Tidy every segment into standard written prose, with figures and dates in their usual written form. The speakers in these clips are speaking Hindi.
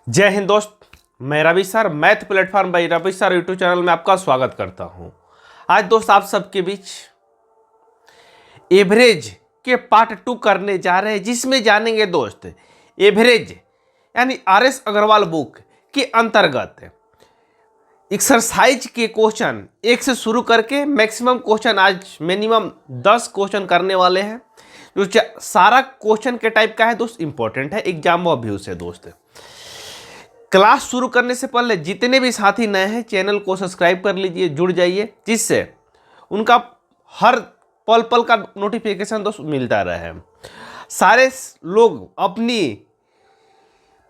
जय हिंद दोस्त। मैं Ravi sir math platform by Ravi sir YouTube channel में आपका स्वागत करता हूं। आज दोस्त आप सबके बीच एवरेज के पार्ट 2 करने जा रहे हैं, जिसमें जानेंगे दोस्त एवरेज यानी आर.एस. अग्रवाल बुक के अंतर्गत एक्सरसाइज के क्वेश्चन 1 से शुरू करके मैक्सिमम क्वेश्चन आज मिनिमम 10 क्वेश्चन करने वाले हैं। जो सारा क्वेश्चन के टाइप का है दोस्त, इंपॉर्टेंट है, एग्जाम व्यू से दोस्त। क्लास शुरू करने से पहले जितने भी साथी नए हैं चैनल को सब्सक्राइब कर लीजिए, जुड़ जाइए, जिससे उनका हर पल पल का नोटिफिकेशन दोस्त मिलता रहे। सारे लोग अपनी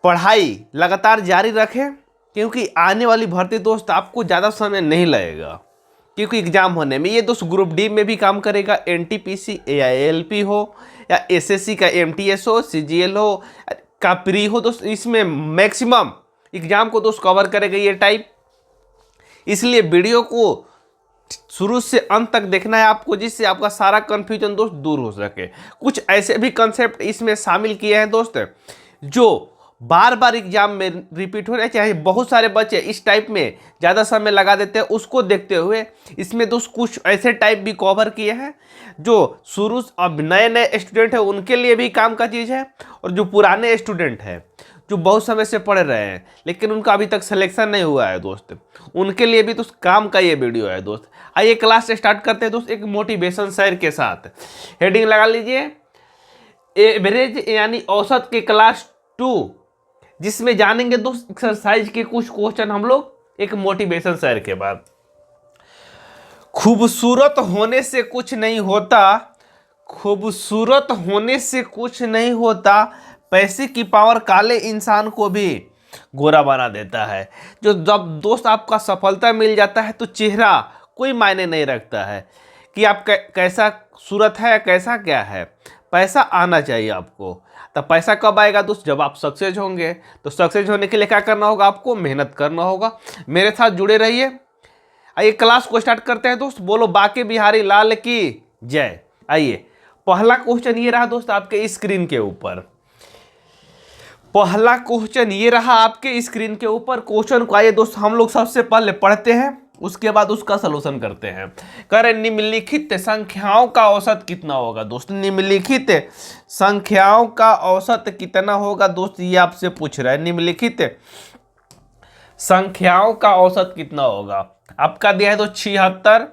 पढ़ाई लगातार जारी रखें, क्योंकि आने वाली भर्ती दोस्त आपको ज़्यादा समय नहीं लगेगा, क्योंकि एग्जाम होने में ये दोस्त ग्रुप डी में भी काम करेगा, एनटीपीसी एआईएलपी हो या एसएससी का एमटीएस हो, सीजीएल हो, का प्री हो दोस्त, इसमें मैक्सिमम एग्जाम को दोस्त कवर करेगा ये टाइप। इसलिए वीडियो को शुरू से अंत तक देखना है आपको, जिससे आपका सारा कंफ्यूजन दोस्त दूर हो सके। कुछ ऐसे भी कंसेप्ट इसमें शामिल किए हैं दोस्त जो बार बार एग्जाम में रिपीट हो रहे, चाहे बहुत सारे बच्चे इस टाइप में ज़्यादा समय लगा देते हैं, उसको देखते हुए इसमें दोस्त कुछ ऐसे टाइप भी कवर किए हैं जो शुरू अब नए नए स्टूडेंट हैं उनके लिए भी काम का चीज़ है, और जो पुराने स्टूडेंट हैं जो बहुत समय से पढ़ रहे हैं लेकिन उनका अभी तक सिलेक्शन नहीं हुआ है दोस्त, उनके लिए भी दोस्त काम का ये वीडियो है दोस्त। आइए क्लास स्टार्ट करते हैं दोस्त एक मोटिवेशन शेयर के साथ। हेडिंग लगा लीजिए एवरेज यानी औसत के क्लास 2, जिसमें जानेंगे दोस्त एक्सरसाइज के कुछ क्वेश्चन हम लोग एक मोटिवेशन शेयर के बाद। खूबसूरत होने से कुछ नहीं होता, खूबसूरत होने से कुछ नहीं होता, पैसे की पावर काले इंसान को भी गोरा बना देता है। जो जब दोस्त आपका सफलता मिल जाता है तो चेहरा कोई मायने नहीं रखता है कि आप कैसा सूरत है, कैसा क्या है, पैसा आना चाहिए आपको। तो पैसा कब आएगा दोस्त? जब आप सक्सेस होंगे। तो सक्सेस होने के लिए क्या करना होगा? आपको मेहनत करना होगा। मेरे साथ जुड़े रहिए। आइए क्लास को स्टार्ट करते हैं दोस्त। बोलो बाके बिहारी लाल की जय। आइए पहला क्वेश्चन ये रहा दोस्त आपके स्क्रीन के ऊपर। पहला क्वेश्चन ये रहा आपके स्क्रीन के ऊपर। क्वेश्चन को आइए दोस्त हम लोग सबसे पहले पढ़ते हैं, उसके बाद उसका सलूशन करते हैं। कह रहे निम्नलिखित संख्याओं का औसत कितना होगा दोस्त? निम्नलिखित संख्याओं का औसत कितना होगा दोस्त, ये आपसे पूछ रहा है। निम्नलिखित संख्याओं का औसत कितना होगा? आपका दिया है तो 76,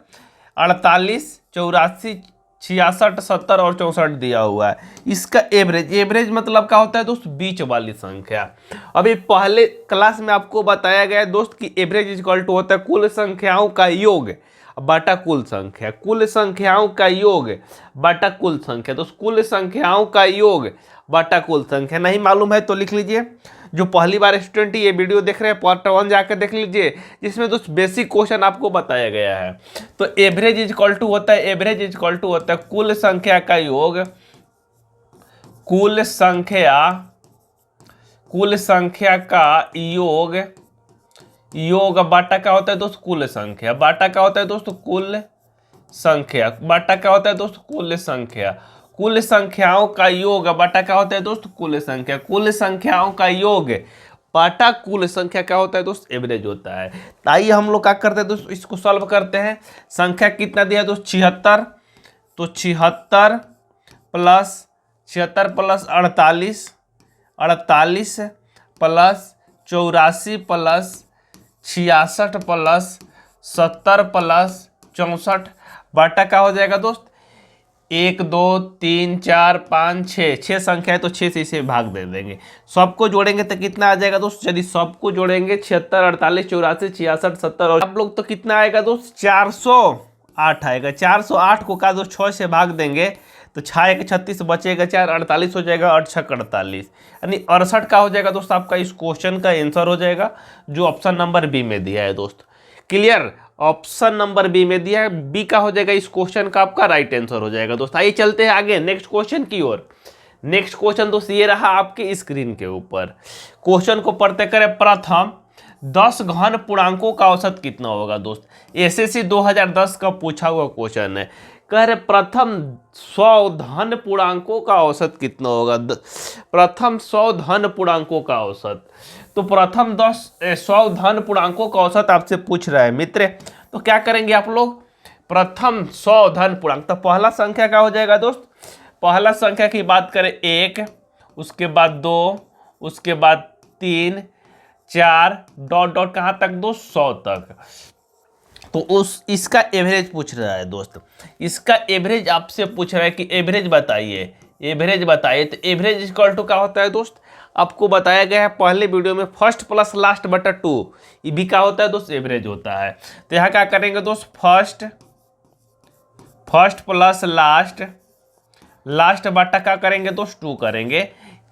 48, 84, 66, 70 और 64 दिया हुआ है। इसका एवरेज, एवरेज मतलब क्या होता है दोस्त? बीच वाली संख्या। अभी पहले क्लास में आपको बताया गया है दोस्त कि एवरेज इक्वल टू होता है कुल संख्याओं का योग बटा कुल संख्या। कुल संख्याओं का योग बटा कुल संख्या। तो कुल संख्याओं का योग बटा कुल संख्या नहीं मालूम है तो लिख लीजिए। जो पहली बार स्टूडेंट ये वीडियो देख रहे हैं पार्ट 1 जाकर देख लीजिए, जिसमें दोस्त बेसिक क्वेश्चन आपको बताया गया है। तो एवरेज इक्वल टू होता है, एवरेज इक्वल टू होता है कुल संख्या का योग, कुल संख्या का योग, योग बाटा क्या होता है दोस्त? कुल संख्या। बाटा क्या होता है दोस्त? कुल संख्या। बाटा क्या होता है दोस्त? कुल संख्या। कुल संख्याओं का योग बटा क्या होता है दोस्त? कुल संख्या। कुल संख्याओं का योग बटा कुल संख्या क्या होता है दोस्त? एवरेज होता है। तो आइए हम लोग क्या करते हैं दोस्त, इसको सॉल्व करते हैं। संख्या कितना दिया है दोस्त? 76। तो 76 plus 48, 48 plus 84 plus 66 plus 70 plus 64 बटा क्या हो जाएगा दोस्त? 1 2 3 4 5 6 संख्या है तो 6 से इसे भाग दे देंगे। सबको जोड़ेंगे तो कितना आ जाएगा दोस्त? यदि सबको जोड़ेंगे 76, 48, 84, 66, 70 और आप लोग तो कितना आएगा दोस्त? 408 आएगा। 408 को का दोस्त 6 से भाग देंगे तो 6 1 36 बचेगा 4, 48 हो जाएगा, 8 6 48, यानी 68 का हो जाएगा दोस्त आपका इस क्वेश्चन का आंसर हो जाएगा, जो ऑप्शन नंबर बी में दिया है दोस्त। क्लियर? ऑप्शन नंबर बी में दिया है, बी का हो जाएगा इस क्वेश्चन का आपका राइट आंसर हो जाएगा दोस्त। आइए चलते हैं आगे नेक्स्ट क्वेश्चन की ओर। नेक्स्ट क्वेश्चन दोस्त ये रहा आपके स्क्रीन के ऊपर। क्वेश्चन को पढ़ते करें। प्रथम 10 घन पूर्णांकों का औसत कितना होगा दोस्त? एसएससी 2010 का पूछा हुआ क्वेश्चन है। कह रहे प्रथम 100 धन पूर्णांकों का औसत कितना होगा। प्रथम 100 धन पूर्णांकों का औसत, तो प्रथम 100 धन पूर्णांकों का औसत आपसे पूछ रहा है मित्र। तो क्या करेंगे आप लोग, प्रथम 100 धन पूर्णांक, तो पहला संख्या क्या हो जाएगा दोस्त, पहला संख्या की बात करें 1, उसके बाद 2, उसके बाद 3, 4 डॉट डॉट कहाँ तक दोस्त, 100 तक। तो इसका एवरेज पूछ रहा है दोस्त, इसका एवरेज आपसे पूछ रहा है कि एवरेज बताइए, एवरेज बताइए। तो एवरेज इक्वल टू क्या होता है दोस्त, आपको बताया गया है पहले वीडियो में, फर्स्ट प्लस लास्ट बटा 2, ये भी क्या होता है दोस्त, एवरेज होता है। तो यहाँ क्या करेंगे दोस्त, फर्स्ट प्लस लास्ट, लास्ट बटा क्या करेंगे दोस्त, 2 करेंगे,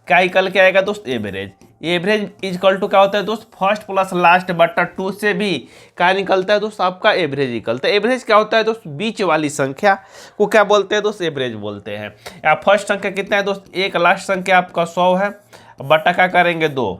क्या निकल के आएगा दोस्त, एवरेज। एवरेज इक्वल टू क्या होता है दोस्त, फर्स्ट प्लस लास्ट बटा 2 से भी क्या निकलता है दोस्त, आपका एवरेज निकलता है। एवरेज क्या होता है दोस्त, बीच वाली संख्या को क्या बोलते हैं दोस्त, एवरेज बोलते हैं। या फर्स्ट संख्या कितना है दोस्त, 1, लास्ट संख्या आपका 100 है, बटा क्या करेंगे 2,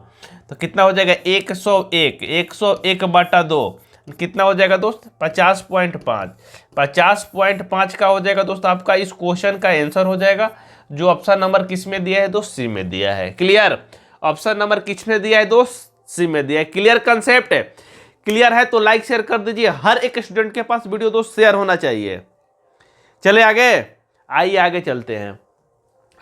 तो कितना हो जाएगा 101, 101 बटा 2 कितना हो जाएगा दोस्त, 50.5। 50.5 का हो जाएगा दोस्त आपका इस क्वेश्चन का आंसर हो जाएगा, जो ऑप्शन नंबर किस में दिया है दोस्त, सी में दिया है। क्लियर, ऑप्शन नंबर किस में दिया है दोस्त, सी में दिया है। क्लियर कंसेप्ट है, क्लियर है तो लाइक शेयर कर दीजिए, हर एक स्टूडेंट के पास वीडियो दोस्त शेयर होना चाहिए। चले आगे, आइए आगे चलते हैं,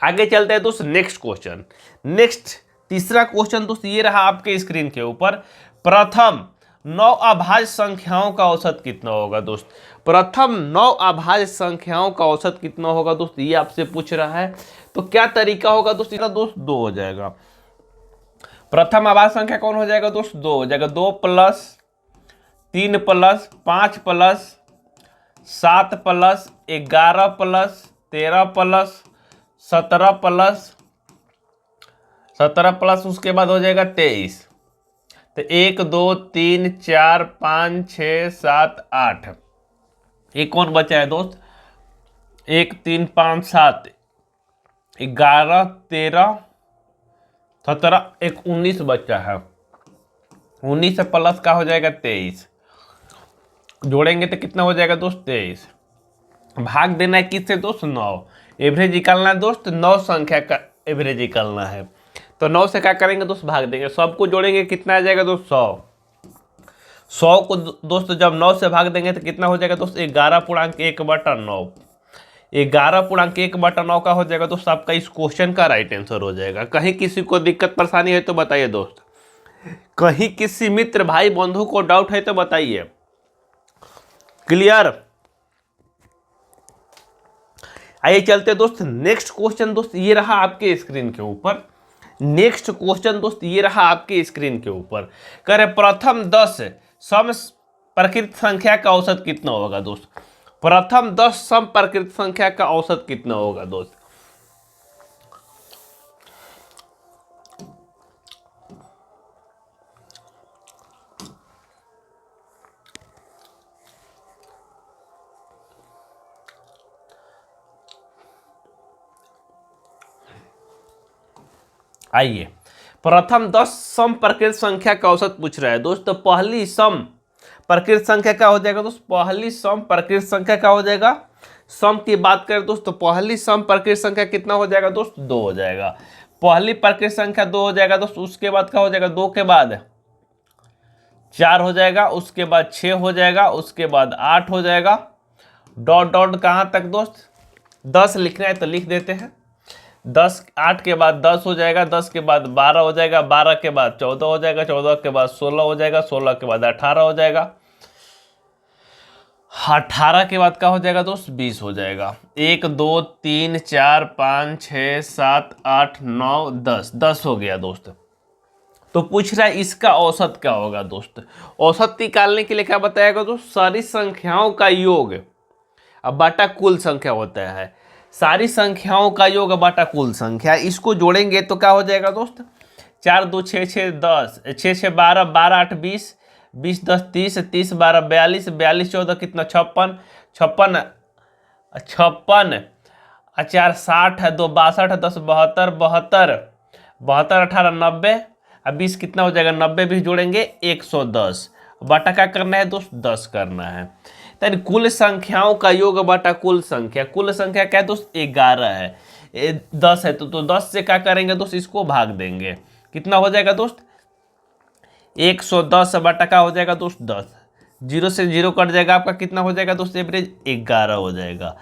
आगे चलते हैं दोस्त नेक्स्ट क्वेश्चन। नेक्स्ट तीसरा क्वेश्चन दोस्त ये रहा आपके स्क्रीन के ऊपर, प्रथम 9 अभाज्य संख्याओं का औसत कितना होगा दोस्त। प्रथम 9 अभाज्य संख्याओं का औसत कितना होगा दोस्त, ये आपसे पूछ रहा है। तो क्या तरीका होगा दोस्त, इसका दोस्त 2 हो जाएगा। प्रथम अभाज्य संख्या कौन हो जाएगा दोस्त, 2 हो जाएगा। 2 plus 3 plus 5 plus 7 plus 11 plus 13 plus 17 plus उसके बाद हो जाएगा 23। तो 1 2 3 4 5 6 7 8, एक कौन बचा है दोस्त, 1 3 5 7 11 13 17 एक 19 बचा है। 19 प्लस का हो जाएगा 23, जोड़ेंगे तो कितना हो जाएगा दोस्त, 23। भाग देना है किससे दोस्त, 9। एवरेज निकालना है दोस्त, 9 संख्या का एवरेज निकालना है। तो 9 से क्या करेंगे दोस्त, भाग देंगे, सबको जोड़ेंगे कितना आ जाएगा दोस्त, 100। 100 को दोस्त जब 9 से भाग देंगे तो कितना हो जाएगा दोस्त, 11.1 बटा 9। 11.1 बटा 9 का हो जाएगा दोस्त आपका इस क्वेश्चन का राइट आंसर हो जाएगा। कहीं किसी को दिक्कत परेशानी है तो बताइए दोस्त, कहीं किसी मित्र भाई बंधु को डाउट है तो बताइए। क्लियर, आइए चलते दोस्त नेक्स्ट क्वेश्चन दोस्त ये रहा आपके स्क्रीन के ऊपर। नेक्स्ट क्वेश्चन दोस्त ये रहा आपके स्क्रीन के ऊपर, कह रहे प्रथम 10 सम प्रकृत संख्या का औसत कितना होगा दोस्त। प्रथम 10 सम प्रकृत संख्या का औसत कितना होगा दोस्त। आइए, प्रथम 10 सम प्रकृत संख्या का औसत पूछ रहा है दोस्त। तो पहली सम प्रकृत संख्या क्या हो जाएगा दोस्त, पहली सम प्रकृत संख्या क्या हो जाएगा, सम की बात करें दोस्त तो पहली सम प्रकृत संख्या कितना हो जाएगा दोस्त, 2 हो जाएगा। पहली प्रकृत संख्या 2 हो जाएगा दोस्त, उसके बाद क्या हो जाएगा, 2 के बाद 4 हो जाएगा, उसके बाद 6 हो जाएगा, उसके बाद 8 हो जाएगा, डॉट डॉट कहाँ तक दोस्त, 10 लिखना है तो लिख देते हैं। 10 8 के बाद 10 हो जाएगा, 10 के बाद 12 हो जाएगा, 12 के बाद 14 हो जाएगा, 14 के बाद 16 हो जाएगा, 16 के बाद 18 हो जाएगा, 18 के बाद क्या हो जाएगा दोस्त, 20 हो जाएगा। 1 2 3 4 5 6 7 8 9 10, 10 हो गया दोस्त। तो पूछ रहा है इसका औसत क्या होगा दोस्त। औसत निकालने के लिए क्या बताएगा दोस्त, सारी संख्याओं का योग अब बटा कुल संख्या होता है। सारी संख्याओं का योग बटा कुल संख्या, इसको जोड़ेंगे तो क्या हो जाएगा दोस्त, 4 2 6 6 10 6 6 12 12 8 20 20 10 30 30 12 42 42 14 कितना 56 56 56 4 60 है 2 62 10 72 72 72 18 90 अब 20 कितना हो जाएगा 90 भी जोड़ेंगे 110 बटा क्या करना है दोस्त 10 करना है। यानी कुल संख्याओं का योग बटा कुल संख्या। कुल संख्या क्या है दोस्त? 11 है। 10 है तो 10 से क्या करेंगे दोस्त? इसको भाग देंगे। कितना हो जाएगा दोस्त? 110 बटा का हो जाएगा दोस्त 10। 0 से 0 कट जाएगा आपका, कितना हो जाएगा दोस्त? एवरेज 11 हो जाएगा।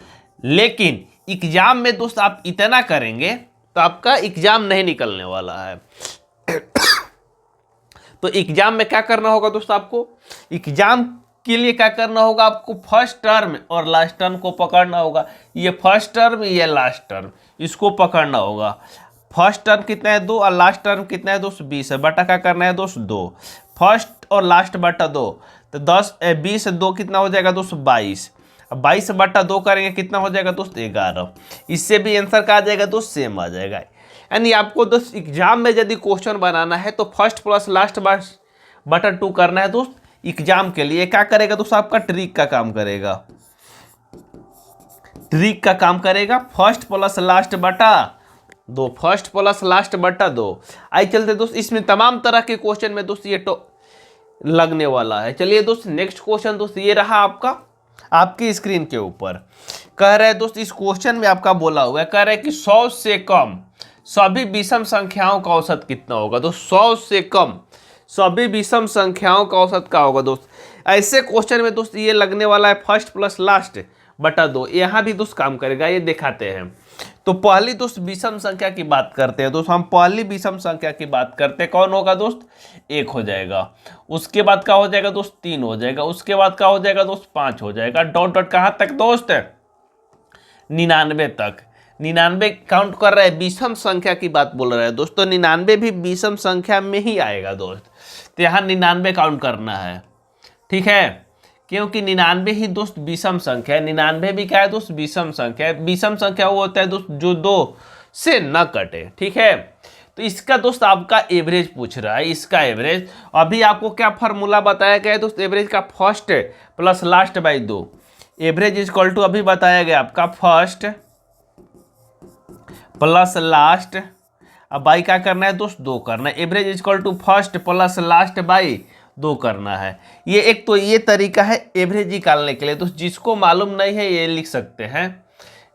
लेकिन एग्जाम में दोस्त आप इतना करेंगे तो आपका एग्जाम नहीं निकलने वाला है। तो एग्जाम में क्या करना होगा दोस्त? आपको एग्जाम के लिए क्या करना होगा? आपको फर्स्ट टर्म और लास्ट टर्म को पकड़ना होगा। ये फर्स्ट टर्म, ये लास्ट टर्म, इसको पकड़ना होगा। फर्स्ट टर्म कितना है? 2 और लास्ट टर्म कितना है दोस्त? 20 है। बटा क्या करना है दोस्त? 2। फर्स्ट और लास्ट बटा 2 तो 20 2 कितना हो जाएगा दोस्त? 22। अब 22 बटा 2 करेंगे, कितना हो जाएगा दोस्त? 11। इससे भी आंसर क्या आ जाएगा दोस्त? सेम आ जाएगा। यानी आपको दोस्त एग्जाम में यदि क्वेश्चन बनाना है तो फर्स्ट प्लस लास्ट बटा 2 करना है दोस्त। एग्जाम के लिए क्या करेगा दोस्त? आपका ट्रिक का काम करेगा। ट्रिक का काम करेगा फर्स्ट प्लस लास्ट बटा 2। फर्स्ट प्लस लास्ट बटा 2। आई चलते दोस्त, इसमें तमाम तरह के क्वेश्चन में दोस्त ये लगने वाला है। चलिए दोस्त नेक्स्ट क्वेश्चन दोस्त ये रहा आपका, आपकी स्क्रीन के ऊपर। कह रहे हैं दोस्त, इस क्वेश्चन में आपका बोला हुआ है, कह रहे हैं कि 100 से कम सभी विषम संख्याओं का औसत कितना होगा? तो 100 से कम सभी विषम संख्याओं का औसत क्या होगा दोस्त? ऐसे क्वेश्चन में दोस्त ये लगने वाला है फर्स्ट प्लस लास्ट बटा 2। यहाँ भी दोस्त काम करेगा, ये दिखाते हैं। तो पहली दोस्त विषम संख्या की बात करते हैं दोस्त। हम पहली विषम संख्या की बात करते हैं, कौन होगा दोस्त? 1 हो जाएगा। उसके बाद क्या हो जाएगा दोस्त? 3 हो जाएगा। उसके बाद क्या हो जाएगा दोस्त? 5 हो जाएगा। डॉट डॉट कहाँ तक दोस्त? 99 तक। 99 काउंट कर रहा है, विषम संख्या की बात बोल रहा है दोस्तों। 99 भी विषम संख्या में ही आएगा दोस्त। तो यहाँ 99 काउंट करना है, ठीक है, क्योंकि 99 ही दोस्त विषम संख्या है। 99 भी क्या है दोस्त? विषम संख्या है। विषम संख्या वो होता है दोस्त जो 2 से न कटे, ठीक है। तो इसका दोस्त आपका एवरेज पूछ रहा है। इसका एवरेज अभी आपको क्या फार्मूला बताया गया है दोस्त? एवरेज का first plus last by 2। Average is equal to अभी बताया गया आपका फर्स्ट प्लस लास्ट, अब बाई क्या करना है दोस्त? 2 करना है। Average is equal to first plus last by 2 करना है। ये एक तो ये तरीका है एवरेज निकालने के लिए दोस्त। जिसको मालूम नहीं है ये लिख सकते हैं।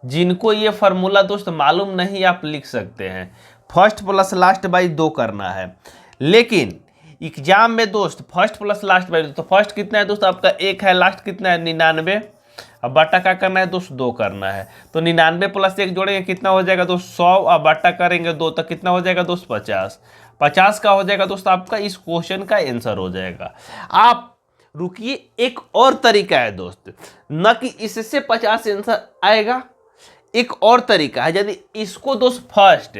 जिनको ये फार्मूला दोस्त मालूम नहीं, आप लिख सकते हैं। फर्स्ट प्लस लास्ट बाई 2 करना है। लेकिन एग्जाम में दोस्त फर्स्ट प्लस लास्ट बाई 2, तो फर्स्ट कितना है दोस्त? आपका 1 है। लास्ट कितना है? 99। अब बटा क्या करना है दोस्त? 2 करना है। तो 99 प्लस 1 जोड़ेंगे, कितना हो जाएगा दोस्त? 100। अब बटा करेंगे 2 तो कितना हो जाएगा दोस्त? 50। 50 का हो जाएगा दोस्त आपका इस क्वेश्चन का आंसर हो जाएगा। आप रुकिए, एक और तरीका है दोस्त, न कि इससे 50 आंसर आएगा। एक और तरीका है, यदि इसको दोस्त फर्स्ट,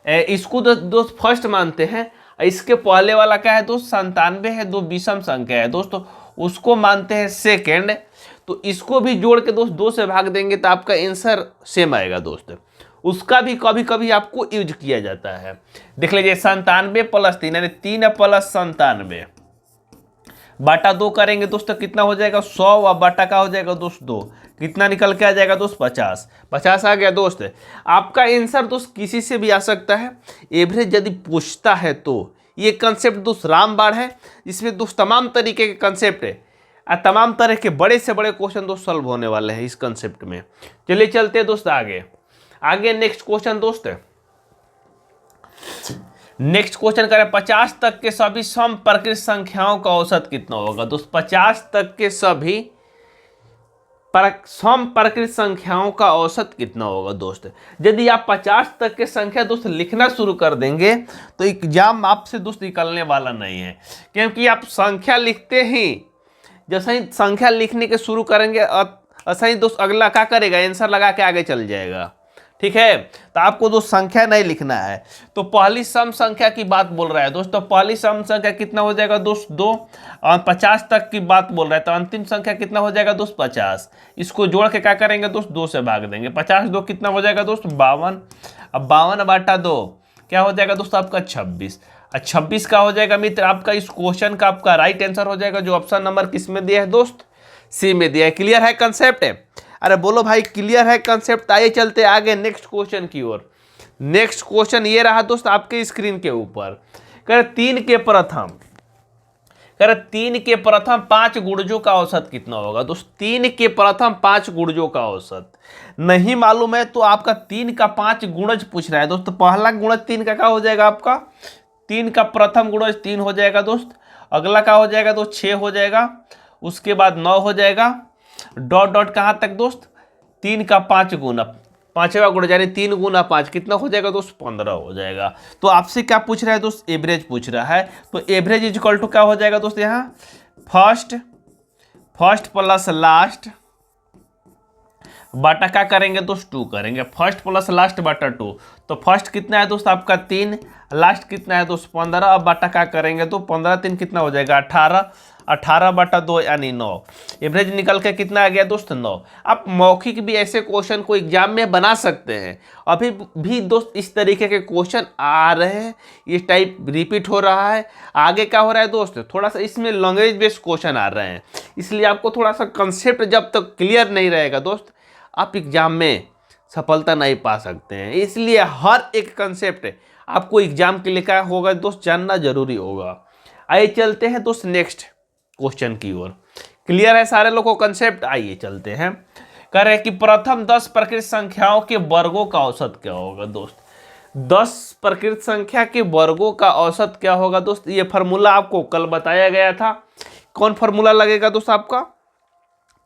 इसको दोस्त फर्स्ट मानते हैं, इसके पहले वाला क्या है दोस्त? 97 है, 2 विषम संख्या है दोस्तों, उसको मानते हैं सेकेंड। तो इसको भी जोड़ के दोस्त 2 से भाग देंगे तो आपका आंसर सेम आएगा दोस्त। उसका भी कभी कभी आपको यूज किया जाता है। देख लीजिए 97 प्लस 3 यानी 3 प्लस 97 बटा 2 करेंगे दोस्तों, कितना हो जाएगा? 100। और बटा का हो जाएगा दोस्त 2, कितना निकल के आ जाएगा दोस्त? 50। 50 आ गया दोस्त। आपका आंसर दोस्त किसी से भी आ सकता है। एवरेज यदि पूछता है तो ये कंसेप्ट दोस्त रामबाण है। इसमें दोस्त तमाम तरीके के कंसेप्ट है, तमाम तरह के बड़े से बड़े क्वेश्चन दोस्त सॉल्व होने वाले हैं इस कंसेप्ट में। चलिए चलते हैं दोस्त आगे नेक्स्ट क्वेश्चन दोस्त। नेक्स्ट क्वेश्चन करें 50 तक के सभी सम प्रकृत संख्याओं का औसत कितना होगा दोस्त? 50 तक के सभी सम प्रकृत संख्याओं का औसत कितना होगा दोस्त? यदि आप 50 तक के संख्या दोस्त लिखना शुरू कर देंगे तो एग्जाम आपसे दोस्त निकलने वाला नहीं है, क्योंकि आप संख्या लिखते ही, जैसे ही संख्या लिखने के शुरू करेंगे ऐसा ही दोस्त अगला क्या करेगा? आंसर लगा के आगे चल जाएगा, ठीक है। तो आपको दोस्त संख्या नहीं लिखना है। तो पहली सम संख्या की बात बोल रहा है दोस्तों। पहली सम संख्या कितना हो जाएगा दोस्त? 2। और 50 तक की बात बोल रहा है तो अंतिम संख्या कितना हो जाएगा दोस्त? 50। इसको जोड़ के क्या करेंगे दोस्त? 2 से भाग देंगे। 50 2 कितना हो जाएगा दोस्त? 52। अब 52 बटा 2 क्या हो जाएगा दोस्त? आपका 26। 26 का हो जाएगा मित्र आपका इस क्वेश्चन का आपका राइट आंसर हो जाएगा, जो ऑप्शन नंबर किस में दिया है दोस्त? सी में दिया है। क्लियर है कंसेप्ट है? अरे बोलो भाई क्लियर है कंसेप्ट। आइए चलते आगे नेक्स्ट क्वेश्चन की ओर। नेक्स्ट क्वेश्चन ये रहा दोस्त आपके स्क्रीन के ऊपर। कह 3 के प्रथम कह रहे 3 के प्रथम 5 गुणजों का औसत कितना होगा दोस्त। 3 के प्रथम 5 गुणजों का औसत नहीं मालूम है तो आपका 3 का 5 गुणज पूछ रहा है दोस्त। पहला गुणज 3 का क्या हो जाएगा आपका, 3 का प्रथम गुणज 3 हो जाएगा दोस्त। अगला क्या हो जाएगा दोस्त, 6 हो जाएगा। उसके बाद 9 हो जाएगा। डॉट डॉट कहाँ तक दोस्त, 3 का 5 गुना, पांचवा गुणा यानी 3 गुना 5 कितना हो जाएगा दोस्त, 15 हो जाएगा। तो आपसे क्या पूछ रहा है दोस्त, एवरेज पूछ रहा है। तो एवरेज इज इक्वल टू क्या हो जाएगा दोस्त, यहाँ फर्स्ट प्लस लास्ट बटा क्या करेंगे दोस्त, 2 करेंगे। फर्स्ट प्लस लास्ट बटा 2, तो फर्स्ट कितना है दोस्त आपका 3, लास्ट कितना है दोस्त 15। अब बटा क्या करेंगे तो 15 3 कितना हो जाएगा 18, 18 बटा 2 यानी 9। एवरेज निकल के कितना आ गया दोस्त 9। आप मौखिक भी ऐसे क्वेश्चन को एग्जाम में बना सकते हैं। अभी भी दोस्त इस तरीके के क्वेश्चन आ रहे हैं, ये टाइप रिपीट हो रहा है। आगे क्या हो रहा है दोस्त, थोड़ा सा इसमें लैंग्वेज बेस्ड क्वेश्चन आ रहे हैं, इसलिए आपको थोड़ा सा कंसेप्ट जब तक क्लियर नहीं रहेगा दोस्त आप एग्जाम में सफलता नहीं पा सकते हैं। इसलिए हर एक कंसेप्ट आपको एग्जाम के लिए क्या होगा दोस्त, जानना जरूरी होगा। आइए चलते हैं दोस्त नेक्स्ट क्वेश्चन की ओर। क्लियर है सारे लोगों को कंसेप्ट, आइए चलते हैं। कह रहे हैं कि प्रथम 10 प्रकृत संख्याओं के वर्गों का औसत क्या होगा दोस्त। 10 प्रकृत संख्या के वर्गों का औसत क्या होगा दोस्त, ये फॉर्मूला आपको कल बताया गया था। कौन फॉर्मूला लगेगा दोस्त आपका,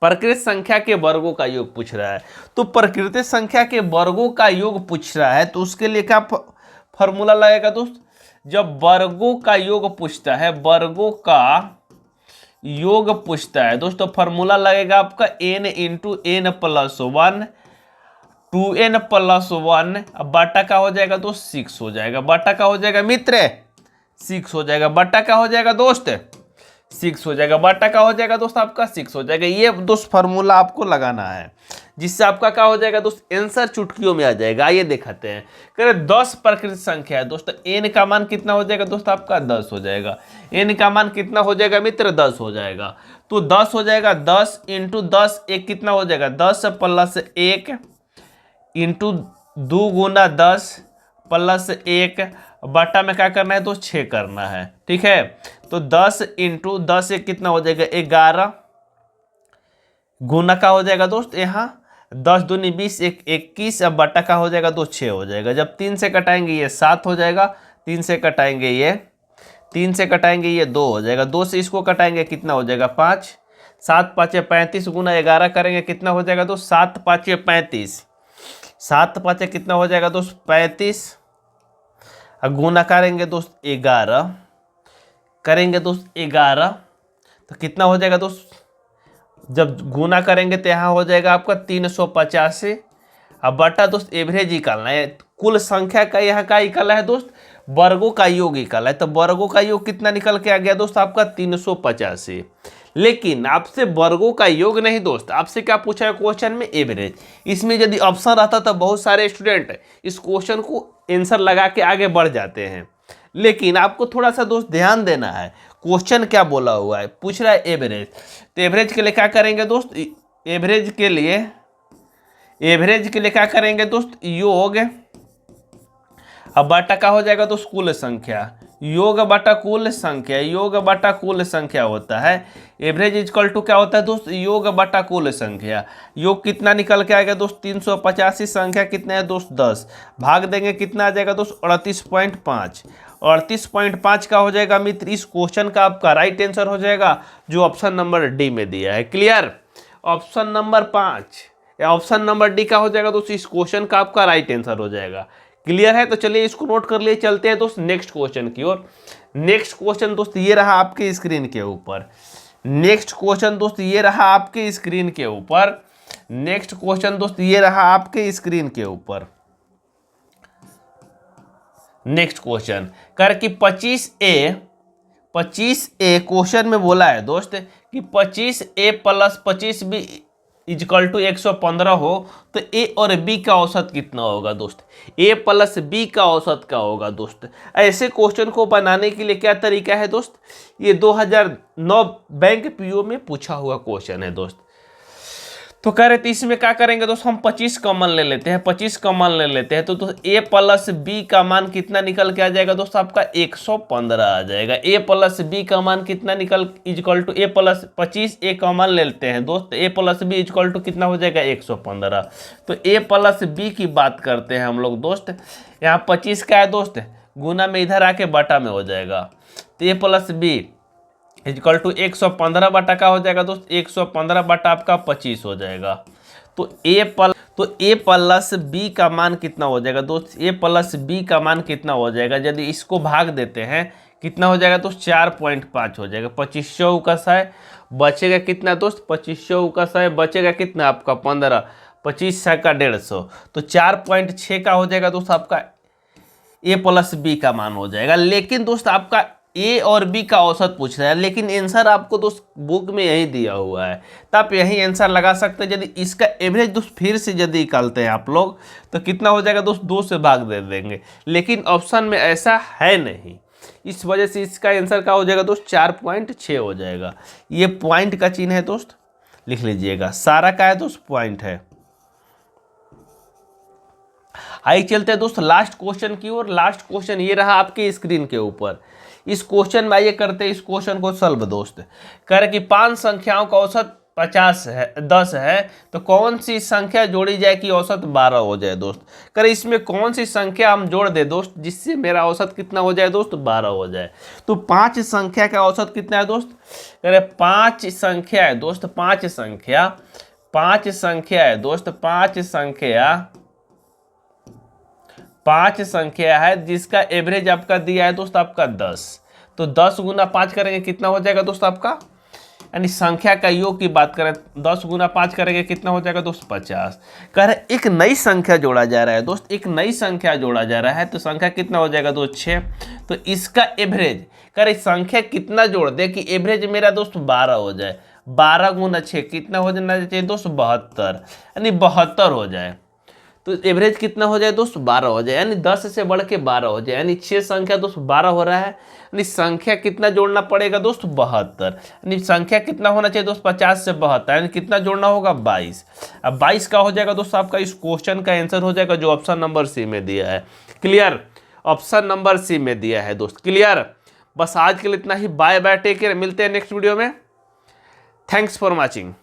प्रकृत संख्या के वर्गों का योग पूछ रहा है। तो प्रकृति संख्या के वर्गों का योग पूछ रहा है तो उसके लिए क्या फॉर्मूला लगेगा दोस्त, जब वर्गों का योग पूछता है, वर्गों का योग पूछता है दोस्तों, फॉर्मूला लगेगा आपका n into N plus 1, 2n plus 1। अब बटा का हो जाएगा दोस्त 6 हो जाएगा। बटा का हो जाएगा मित्र 6 हो जाएगा। बटा का हो जाएगा दोस्त 6 हो जाएगा। बटा का हो जाएगा दोस्त आपका 6 हो जाएगा। ये दोस्त फार्मूला आपको लगाना है, जिससे आपका क्या हो जाएगा दोस्त, आंसर चुटकियों में आ जाएगा। आइए दिखाते हैं। कह रहे 10 प्रकृत संख्या है दोस्त, n का मान कितना हो जाएगा दोस्त आपका 10 हो जाएगा। n का मान कितना हो जाएगा मित्र 10 हो जाएगा। तो 10 हो जाएगा, 10 इंटू 10 एक कितना हो जाएगा 10 प्लस 1 इंटू 2 गुना 10 प्लस 1 बटा में क्या करना है तो 6 करना है, ठीक है। तो 10 इंटू 10 एक कितना हो जाएगा 11 गुना का हो जाएगा दोस्त यहाँ 10 दूनी 20 एक 21। अब बटा का हो जाएगा तो 6 हो जाएगा। जब 3 से कटाएंगे ये 7 हो जाएगा, 3 से कटाएंगे ये 3 से कटाएंगे ये 2 हो जाएगा, 2 से इसको कटाएंगे कितना हो जाएगा 5, 7 5 35 गुना 11 करेंगे कितना हो जाएगा दोस्त 7 5 35, 7 5 कितना हो जाएगा दोस्त 35। गुना करेंगे दोस्त 11 करेंगे दोस्त 11 तो कितना हो जाएगा दोस्त, जब गुना करेंगे तो यहाँ हो जाएगा आपका 385। अब बटा दोस्त एवरेज निकालना है, कुल संख्या का यहाँ का निकाला है दोस्त, वर्गों का योग निकाला है। तो वर्गों का योग कितना निकल के आ गया दोस्त आपका 385। लेकिन आपसे वर्गों का योग नहीं दोस्त, आपसे क्या पूछा है क्वेश्चन में, एवरेज। इसमें यदि ऑप्शन रहता तो बहुत सारे स्टूडेंट इस क्वेश्चन को आंसर लगा के आगे बढ़ जाते हैं। लेकिन आपको थोड़ा सा दोस्त ध्यान देना है, क्वेश्चन क्या बोला हुआ है, पूछ रहा है एवरेज। तो एवरेज के लिए क्या करेंगे दोस्त, एवरेज के लिए क्या करेंगे दोस्त, योग। अब बटा का हो जाएगा दोस्त कुल संख्या, योग बटा कुल संख्या, योग बटा कुल संख्या होता है। एवरेज इक्वल टू क्या होता है दोस्त, योग बटा कुल संख्या। योग कितना निकल के आएगा दोस्त 385, संख्या कितना है दोस्त 10, भाग देंगे कितना आ जाएगा दोस्त 38.5। 38.5 का हो जाएगा मित्र इस क्वेश्चन का आपका राइट आंसर हो जाएगा, जो ऑप्शन नंबर डी में दिया है। क्लियर, ऑप्शन नंबर 5 या ऑप्शन नंबर डी का हो जाएगा दोस्त इस क्वेश्चन का आपका राइट आंसर हो जाएगा। क्लियर है, तो चलिए इसको नोट कर लिए, चलते हैं दोस्त नेक्स्ट क्वेश्चन की ओर। नेक्स्ट क्वेश्चन दोस्त ये रहा आपके स्क्रीन के ऊपर, नेक्स्ट क्वेश्चन दोस्त ये रहा आपके स्क्रीन के ऊपर, नेक्स्ट क्वेश्चन दोस्त ये रहा आपके स्क्रीन के ऊपर। नेक्स्ट क्वेश्चन कर कि 25A क्वेश्चन में बोला है दोस्त कि 25A plus 25B equal to 115 हो तो A और B का औसत कितना होगा दोस्त, A प्लस B का औसत क्या होगा दोस्त। ऐसे क्वेश्चन को बनाने के लिए क्या तरीका है दोस्त, ये 2009 बैंक पीओ में पूछा हुआ क्वेश्चन है दोस्त। तो कह रहे थे इसमें क्या करेंगे दोस्त, हम 25 कॉमन ले लेते हैं, 25 कॉमन ले लेते हैं, तो ए प्लस बी का मान कितना निकल के आ जाएगा दोस्त, आपका 115 आ जाएगा। ए प्लस बी का मान कितना निकल is equal to A plus 25, A common ले लेते हैं दोस्त, A plus B is equal to कितना हो जाएगा 115। तो ए प्लस बी की बात करते हैं हम लोग दोस्त, यहाँ 25 का है दोस्त, गुना में इधर आके बटा में हो जाएगा, तो ए प्लस बी इक्वल टू 115 बटा का हो जाएगा दोस्त, 115 बटा आपका 25 हो जाएगा। तो ए प्लस बी का मान कितना हो जाएगा दोस्त, ए प्लस बी का मान कितना हो जाएगा, यदि इसको भाग देते हैं कितना हो जाएगा दोस्त, 4.5 हो जाएगा। 2500 का 100 बचेगा कितना दोस्त, 2500 का 100 बचेगा कितना आपका 15, 25 का 150, तो 4.6 का हो जाएगा दोस्त आपका ए प्लस बी का मान हो जाएगा। लेकिन दोस्त आपका ए और बी का औसत पूछ रहा है, लेकिन आंसर आपको दोस्त बुक में यही दिया हुआ है, तो आप यही आंसर लगा सकते हैं। यदि इसका एवरेज दोस्त फिर से यदि निकालते हैं आप लोग तो कितना हो जाएगा दोस्त, 2 से भाग दे देंगे, लेकिन ऑप्शन में ऐसा है नहीं, इस वजह से इसका आंसर क्या हो जाएगा दोस्त, 4.6 हो जाएगा। ये पॉइंट का चिन्ह है दोस्त, लिख लीजिएगा, सारा का है दोस्त पॉइंट है। आइए चलते हैं दोस्त लास्ट क्वेश्चन की ओर। लास्ट क्वेश्चन ये रहा आपके स्क्रीन के ऊपर। इस क्वेश्चन में आइए करते हैं इस क्वेश्चन को सॉल्व दोस्त। कह रहे कि 5 संख्याओं का औसत 10 है, तो कौन सी संख्या जोड़ी जाए कि औसत 12 हो जाए दोस्त। कह रहे इसमें कौन सी संख्या हम जोड़ दे दोस्त जिससे मेरा औसत कितना हो जाए दोस्त, 12 हो जाए। तो 5 संख्या का औसत कितना है दोस्त, कह रहे 5 संख्या है दोस्त, 5 संख्या है दोस्त, 5 संख्या है जिसका एवरेज आपका दिया है दोस्त आपका 10। तो 10 गुना 5 करेंगे कितना हो जाएगा दोस्त आपका, यानी संख्या का योग की बात करें 10 गुना 5 करेंगे कितना हो जाएगा दोस्त 50। कह रहे एक नई संख्या जोड़ा जा रहा है दोस्त, एक नई संख्या जोड़ा जा रहा है, तो संख्या कितना हो जाएगा दोस्त 6। तो इसका एवरेज कह रहे संख्या कितना जोड़ दे कि एवरेज मेरा दोस्त 12 हो जाए। 12 गुना 6 कितना हो जाना चाहिए दोस्त 72, यानी 72 हो जाए। तो एवरेज कितना हो जाए दोस्त 12 हो जाए, यानी 10 से बढ़ के 12 हो जाए, यानी 6 संख्या दोस्त 12 हो रहा है, यानी संख्या कितना जोड़ना पड़ेगा दोस्त 72, यानी संख्या कितना होना चाहिए दोस्त 50 से 72, यानी कितना जोड़ना होगा 22। अब 22 का हो जाएगा दोस्त आपका इस क्वेश्चन का आंसर हो जाएगा जो ऑप्शन नंबर सी में दिया है। क्लियर, ऑप्शन नंबर सी में दिया है दोस्त। क्लियर, बस आज के लिए इतना ही। बाय बाय, टेक केयर, मिलते हैं नेक्स्ट वीडियो में। Thanks for watching.